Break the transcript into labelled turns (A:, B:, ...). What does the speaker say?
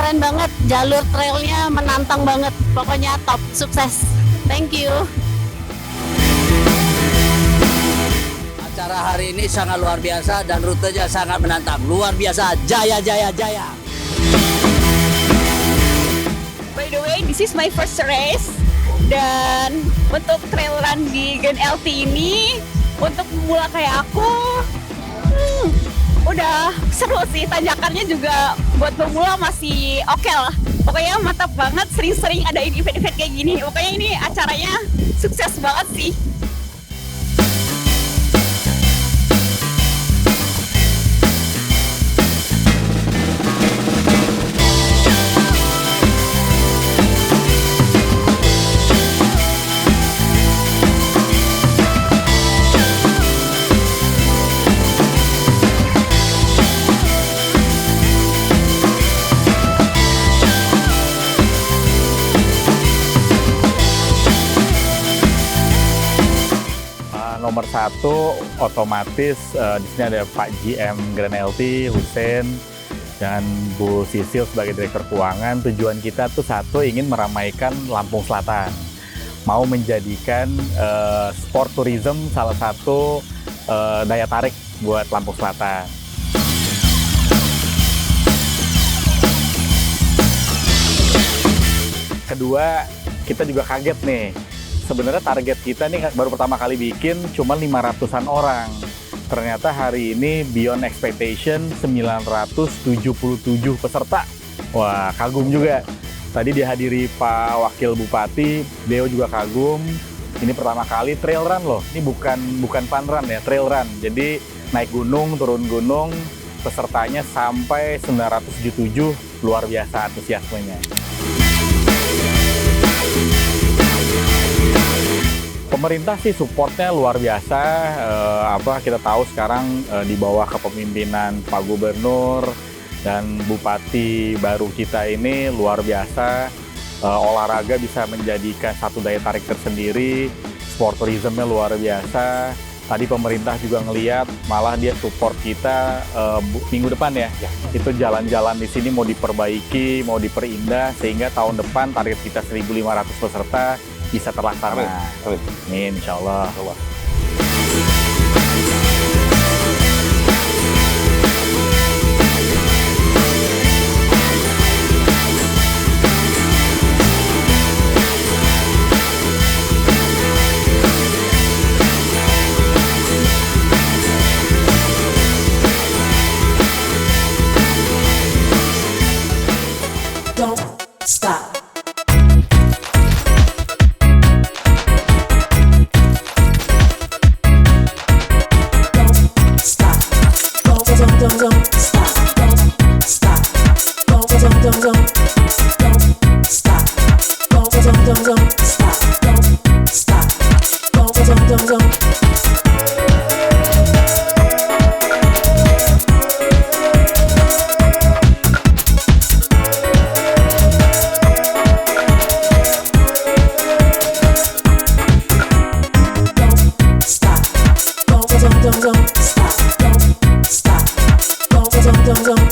A: keren banget, jalur trailnya menantang banget, pokoknya top, sukses. Thank you.
B: Acara hari ini sangat luar biasa dan rutenya sangat menantang, luar biasa, jaya jaya jaya.
C: By the way, this is my first race. Dan untuk trail run di Gen LT ini, untuk pemula kayak aku, udah seru sih. Tanjakannya juga buat pemula masih oke lah. Pokoknya mantap banget, sering-sering ada event-event kayak gini. Pokoknya ini acaranya sukses banget sih.
D: Nomor 1 otomatis di sini ada Pak GM Grand LT Hussein dan Bu Sisil sebagai Direktur Keuangan. Tujuan kita tuh satu, ingin meramaikan Lampung Selatan, mau menjadikan sport tourism salah satu daya tarik buat Lampung Selatan. Kedua, kita juga kaget nih. Sebenarnya target kita nih baru pertama kali bikin cuma 500-an orang. Ternyata hari ini beyond expectation 977 peserta. Wah, kagum juga. Tadi dihadiri Pak Wakil Bupati, beliau juga kagum. Ini pertama kali trail run loh. Ini bukan fun run ya, trail run. Jadi naik gunung, turun gunung, pesertanya sampai 977, luar biasa antusiasmenya. Pemerintah sih supportnya luar biasa. Kita tahu sekarang di bawah kepemimpinan Pak Gubernur dan Bupati baru kita ini luar biasa. Olahraga bisa menjadikan satu daya tarik tersendiri. Sport tourismnya luar biasa. Tadi pemerintah juga ngelihat, malah dia support kita minggu depan ya. Itu jalan-jalan di sini mau diperbaiki, mau diperindah sehingga tahun depan target kita 1.500 peserta bisa terlaksana. Amin, insya Allah.
E: Don't stop. Don't stop. Don't stop. Don't stop. Don't stop. Don't stop. Don't stop. Don't. Don't stop. Don't stop. Don't